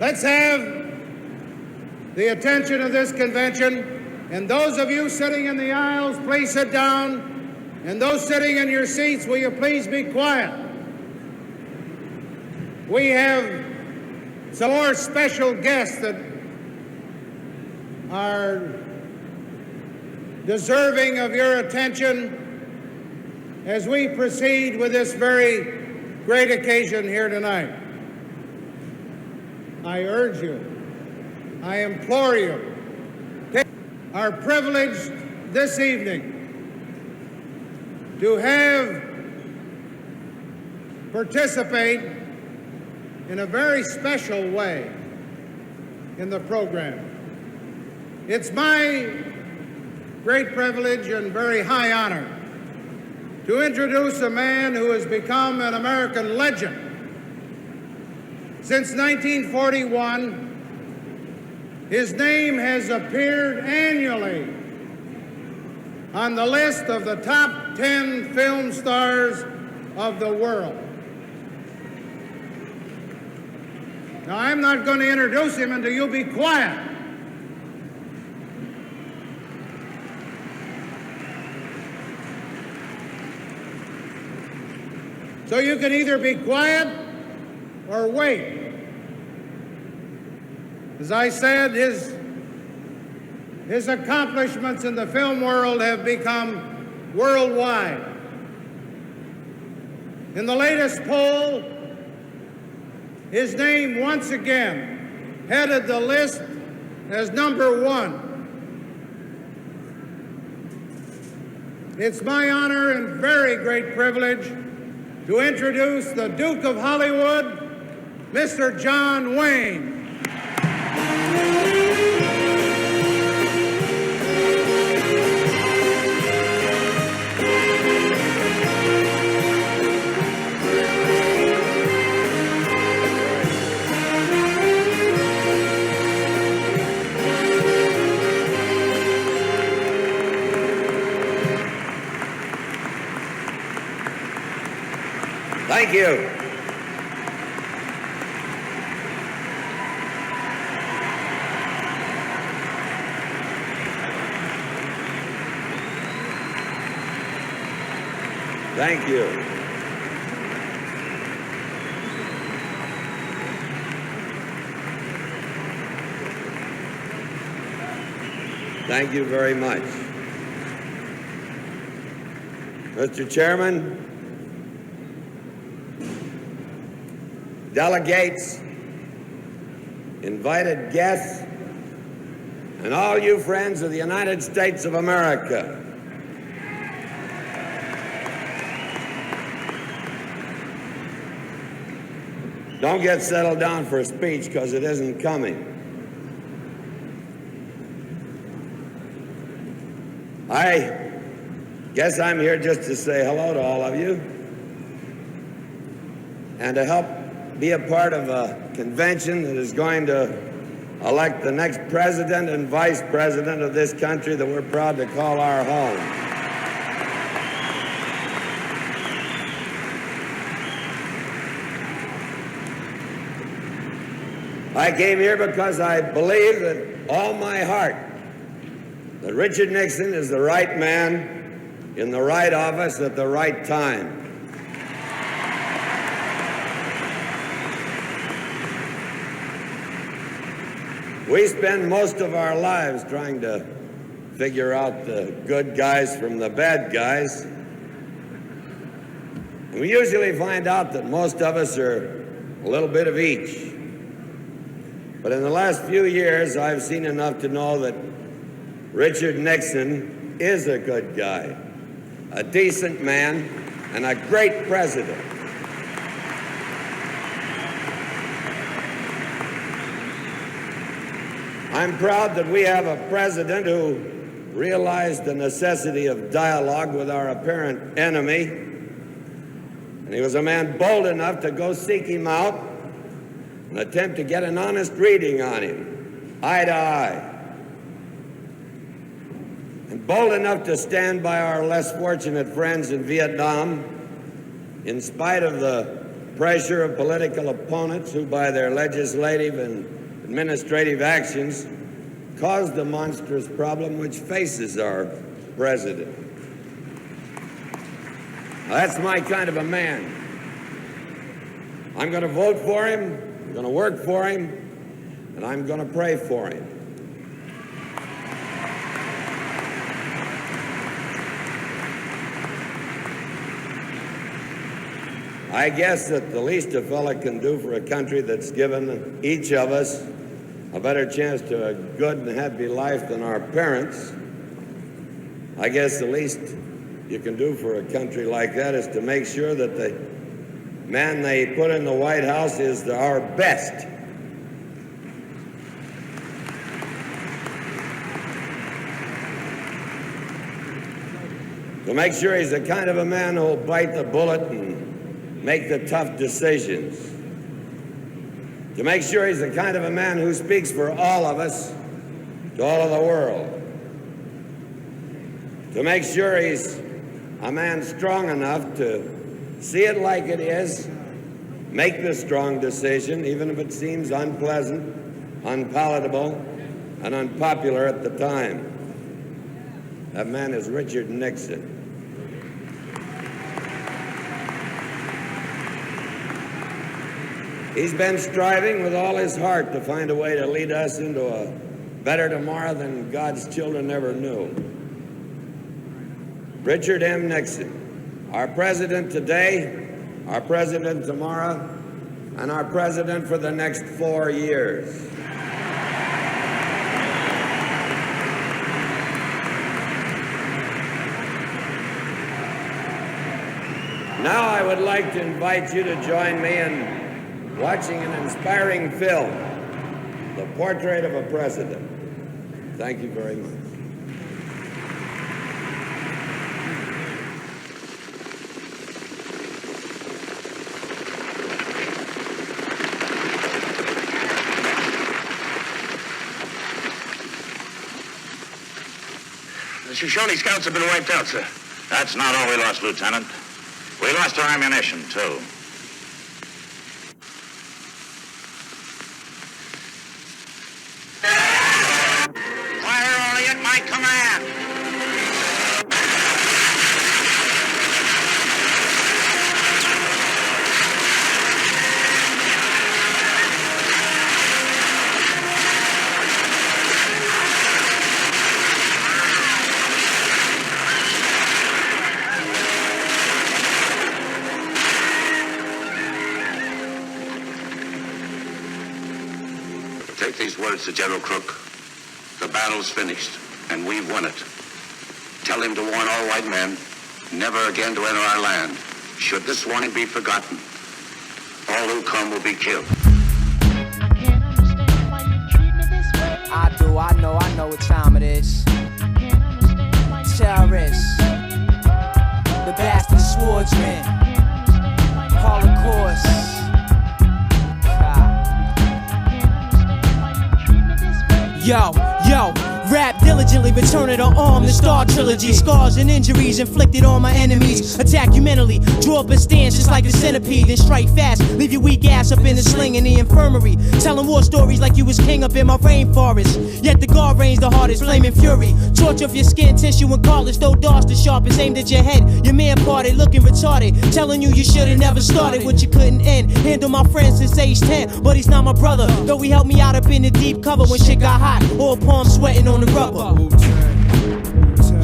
Let's have the attention of this convention. And those of you sitting in the aisles, please sit down. And those sitting in your seats, will you please be quiet? We have some more special guests that are deserving of your attention as we proceed with this very great occasion here tonight. I urge you, I implore you, are privileged this evening to participate in a very special way in the program. It's my great privilege and very high honor to introduce a man who has become an American legend. Since 1941, his name has appeared annually on the list of the top 10 film stars of the world. Now, I'm not going to introduce him until you be quiet. So you can either be quiet or wait. As I said, his accomplishments in the film world have become worldwide. In the latest poll, his name once again headed the list as #1. It's my honor and very great privilege to introduce the Duke of Hollywood, Mr. John Wayne. Thank you. Thank you. Thank you very much. Mr. Chairman, delegates, invited guests, and all you friends of the United States of America. Don't get settled down for a speech, because it isn't coming. I guess I'm here just to say hello to all of you and to help be a part of a convention that is going to elect the next president and vice president of this country that we're proud to call our home. I came here because I believe with all my heart that Richard Nixon is the right man in the right office at the right time. We spend most of our lives trying to figure out the good guys from the bad guys. And we usually find out that most of us are a little bit of each. But in the last few years, I've seen enough to know that Richard Nixon is a good guy, a decent man, and a great president. I'm proud that we have a president who realized the necessity of dialogue with our apparent enemy, and he was a man bold enough to go seek him out and attempt to get an honest reading on him, eye to eye, and bold enough to stand by our less fortunate friends in Vietnam in spite of the pressure of political opponents who, by their legislative and administrative actions, caused the monstrous problem which faces our president. Now, that's my kind of a man. I'm going to vote for him, I'm going to work for him, and I'm going to pray for him. I guess that the least a fella can do for a country that's given each of us a better chance to a good and happy life than our parents, I guess the least you can do for a country like that is to make sure that the man they put in the White House is our best. To make sure he's the kind of a man who'll bite the bullet and make the tough decisions. To make sure he's the kind of a man who speaks for all of us, to all of the world. To make sure he's a man strong enough to see it like it is, make the strong decision, even if it seems unpleasant, unpalatable, and unpopular at the time. That man is Richard Nixon. He's been striving with all his heart to find a way to lead us into a better tomorrow than God's children ever knew. Richard M. Nixon, our president today, our president tomorrow, and our president for the next 4 years. Now I would like to invite you to join me in watching an inspiring film, The Portrait of a President. Thank you very much. The Shoshone scouts have been wiped out, sir. That's not all we lost, Lieutenant. We lost our ammunition, too. Fire only at my command. Take these words to General Crook. The battle's finished, and we've won it. Tell him to warn all white men never again to enter our land. Should this warning be forgotten, all who come will be killed. I can't understand why you treat me this way. I do, I know what time it is. I can't understand why you Terrorists, the bastard swordsman, Holocaust. Yo, rap diligently, return of the arm, the Star Trilogy. Scars and injuries inflicted on my enemies. Attack you mentally, draw up a stance just like a centipede. Then strike fast, leave your weak ass up in the sling in the infirmary. Telling war stories like you was king up in my rainforest. Yet the guard reigns the hardest, flaming fury. Torture of your skin, tissue and cartilage. Though darts the sharpest, aimed at your head. Your man parted, looking retarded. Telling you should've never started what you couldn't end. Handle my friend since age 10, but he's not my brother. Though he helped me out up in the deep cover when shit got hot. All palms sweating on the rubber.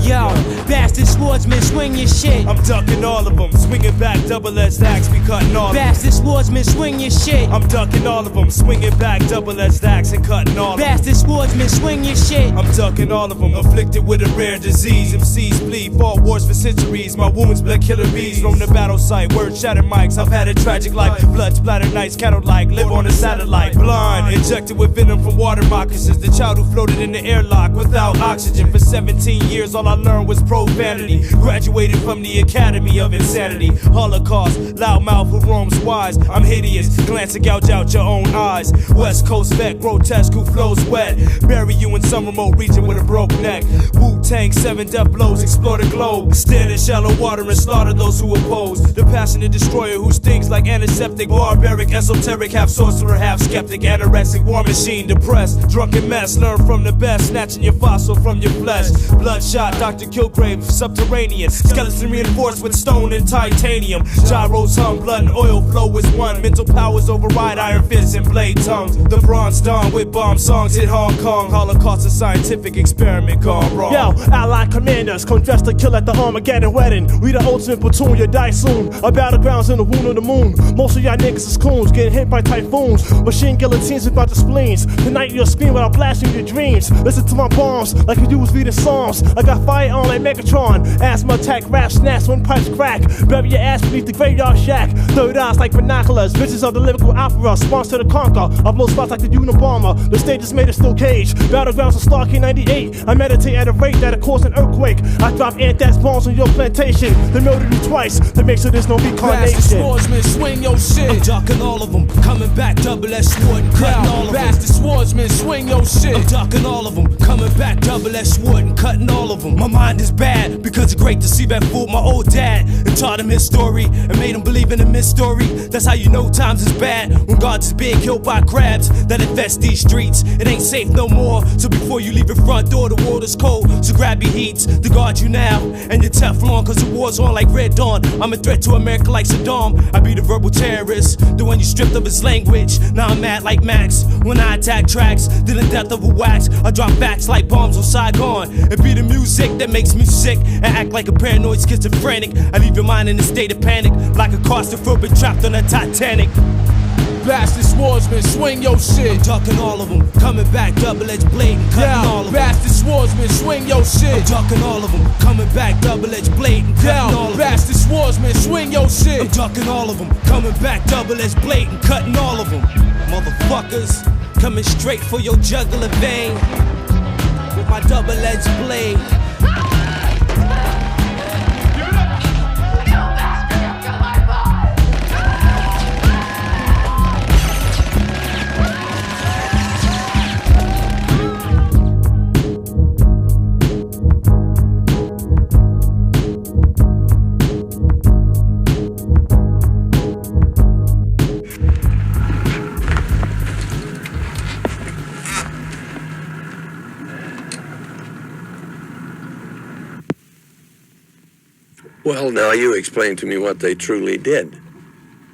Yo, bastard swordsman, swing your shit. I'm ducking all of them, swinging back, double-edged axe, we cutting all of them. Bastard swordsman, swing your shit. I'm ducking all of them, swinging back, double-edged axe, and cutting all of them. Bastard swordsman, swing your shit. I'm ducking all of them, afflicted with a rare disease. MCs bleed, fought wars for centuries. My wounds bled killer bees. Roam the battle site, word shattered mics. I've had a tragic life, blood splattered nights, cattle like live on a satellite. Blind, injected with venom from water moccasins. The child who floated in the airlock without oxygen for 17 years. All I learned was profanity. Graduated from the Academy of Insanity. Holocaust, loudmouth who roams wise. I'm hideous, glance to gouge out your own eyes. West Coast vet, grotesque who flows wet. Bury you in some remote region with a broke neck. Wu-Tang, 7 death blows, explore the globe. Stand in shallow water and slaughter those who oppose. The passionate destroyer who stings like antiseptic. Barbaric, esoteric, half sorcerer, half skeptic. Anorexic, war machine, depressed. Drunken mess, learn from the best. Snatching your fossil from your flesh. Bloodshot, Dr. Kilgrave, subterranean. Skeleton reinforced with stone and titanium. Gyros hum, blood and oil flow is one. Mental powers override iron fists and blade tongues. The Bronze Dawn with bomb songs hit Hong Kong. Holocaust, a scientific experiment gone wrong. Yo, allied commanders, come dressed to kill at the Armageddon wedding. We the ultimate platoon, you die soon. Our battlegrounds in the wound of the moon. Most of y'all niggas is coons, getting hit by typhoons. Machine guillotines without the spleens. Tonight you'll scream without blasting your dreams. Listen to my bombs like you was reading psalms. I got fire on like Megatron. Asthma attack, rap snaps when pipes crack. Bury your ass beneath the graveyard shack. Third eyes like binoculars. Visions of the lyrical opera. Sponsor to conquer. I blow spots like the Unabomber. The stage is made of steel cage. Battlegrounds of Star K98. I meditate at a rate that'll cause an earthquake. I drop anthrax bombs on your plantation. They murdered you twice to make sure there's no reincarnation. Bastard swordsman, swing your shit. I'm ducking all of them. Coming back, double-edged sword and cutting all of them. Bastard swordsman, swing your shit. I'm ducking all of them. Coming back, double-edged sword and cutting all of them. My mind is bad because it's great to see that fooled my old dad and taught him his story and made him believe in a mystery. That's how you know times is bad when God's is being killed by crabs that infest these streets. It ain't safe no more. So before you leave your front door, the world is cold. So grab your heats to guard you now and your Teflon, cause the war's on like Red Dawn. I'm a threat to America like Saddam. I be the verbal terrorist, the one you stripped of his language. Now I'm mad like Max when I attack tracks. Then the death of a wax, I drop facts like bombs on Saigon. And be the music that makes me sick and act like a paranoid schizophrenic. I leave your mind in a state of panic like a claustrophobic trapped on a Titanic. Bastard swordsman, swing your shit. I'm ducking all of them, coming back, double-edged blade and cutting all of them. Bastard swordsman, swing your shit. I'm ducking all of them, coming back, double-edged blade and cutting all of them. Bastard swordsman, swing your shit. I'm ducking all of them, coming back, double-edged blade and cutting all of them. Motherfuckers, coming straight for your jugular vein with my double-edged blade. Well, now you explain to me what they truly did.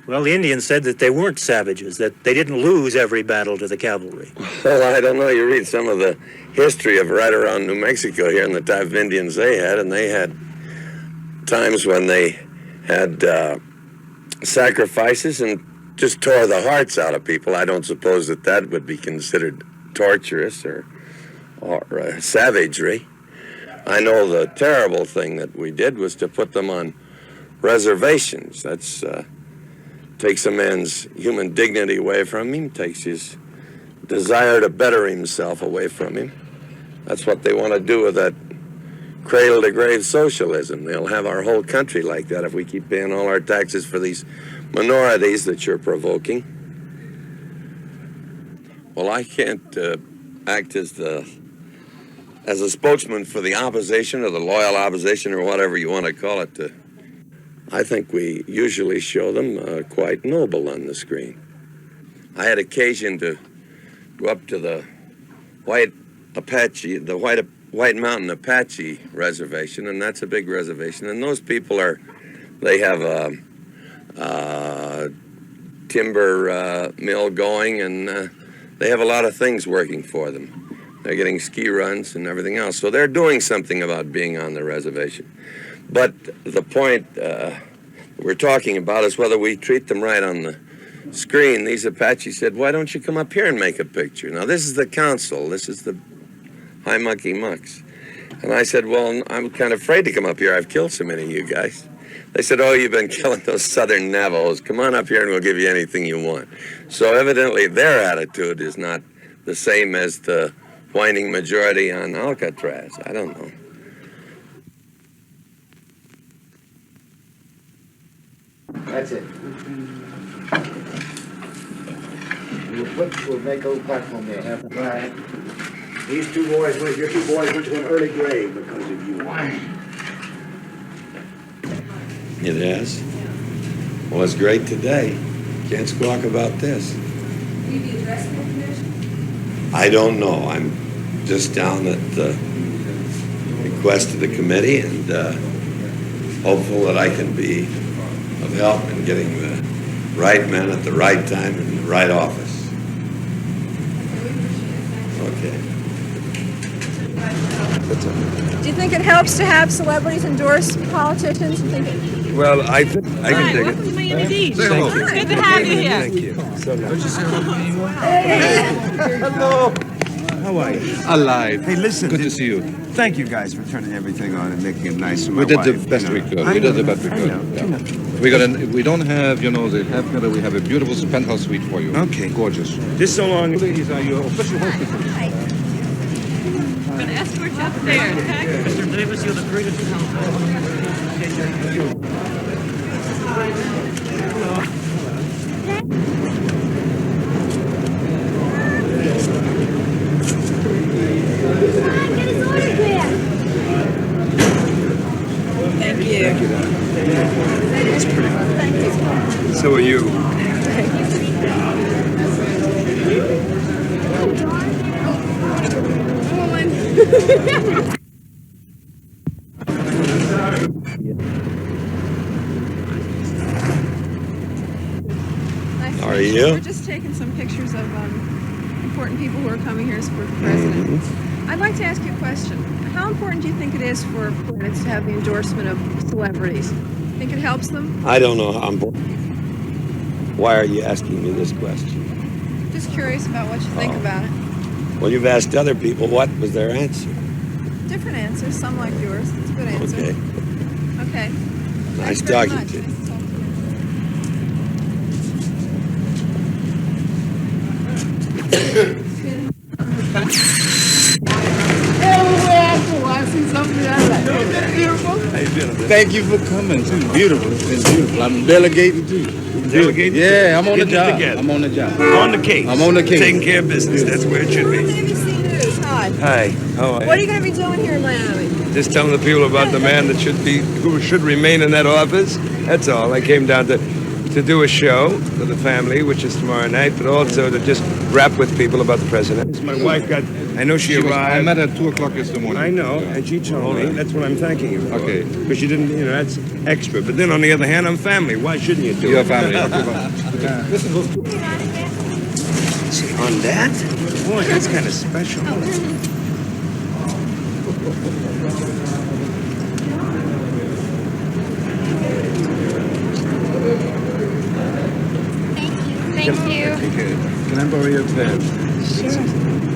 Well, the Indians said that they weren't savages, that they didn't lose every battle to the cavalry. Well, I don't know. You read some of the history of right around New Mexico here and the type of Indians they had, and they had times when they had sacrifices and just tore the hearts out of people. I don't suppose that that would be considered torturous or savagery. I know the terrible thing that we did was to put them on reservations. That's takes a man's human dignity away from him, takes his desire to better himself away from him. That's what they want to do with that cradle-to-grave socialism. They'll have our whole country like that if we keep paying all our taxes for these minorities that you're provoking. Well, I can't act as a spokesman for the opposition or the loyal opposition or whatever you want to call it. I think we usually show them quite noble on the screen. I had occasion to go up to the White Mountain Apache Reservation, and that's a big reservation. And those people they have a timber mill going, and they have a lot of things working for them. They're getting ski runs and everything else. So they're doing something about being on the reservation. But the point we're talking about is whether we treat them right on the screen. These Apaches said, why don't you come up here and make a picture? Now, this is the council. This is the high monkey mucks. And I said, well, I'm kind of afraid to come up here. I've killed so many of you guys. They said, oh, you've been killing those southern Navajos. Come on up here and we'll give you anything you want. So evidently their attitude is not the same as the whining majority on Alcatraz. I don't know. That's it. We'll make a little platform there. Have right. These two boys, your two boys went to an early grave because of you. It is. Well, it's great today. Can't squawk about this. Will you be addressing the commission? I don't know. I'm just down at the request of the committee and hopeful that I can be of help in getting the right men at the right time in the right office. Okay. Do you think it helps to have celebrities endorse politicians? Well, I can dig welcome to Miami Beach. Thank you. It's good to have you here. Thank you. So nice. Hello. How are you? Alive. Hey, listen. Good to see you. Thank you guys for turning everything on and making it nice for my We did wife. the best we could. We did the best we could. Yeah. We don't have, the Hezakya. We have a beautiful penthouse suite for you. Okay. Gorgeous. Just so long. These are your official hostesses. I'm going to escort you upstairs, okay? Mr. Davis, you're the greatest Thank you. That's pretty good. Thank you. So are you. How are you? We're just taking some pictures of important people who are coming here for president. I'd like to ask you a question. How important do you think it is for planets to have the endorsement of celebrities? Think it helps them? I don't know how important. Why are you asking me this question? Just curious about what you think about it. Well, you've asked other people. What was their answer? Different answers, some like yours. It's a good answer. Okay. Okay. Nice Thanks very talking much. to you. Nice to talk to you. Thank you for coming. It's beautiful. It's beautiful. I'm delegating too. Delegating? Yeah, I'm on the Getting it job. together. I'm on the job. On the case. I'm on the case. Taking care of business. That's where it should be. ABC News. Hi. Hi. How are you? What are you going to be doing here in Miami? Just telling the people about the man that who should remain in that office. That's all. I came down to do a show for the family, which is tomorrow night, but also to just rap with people about the president. My wife I know she arrived. I met her at 2 o'clock this morning. I know, and she told me. That's what I'm thanking you for. Okay. Because she didn't, that's extra. But then on the other hand, I'm family. Why shouldn't you do Your it? family. Okay, listen, those two. See, on that? Boy, that's kind of special. Thank you. Can I borrow your pen? Sure.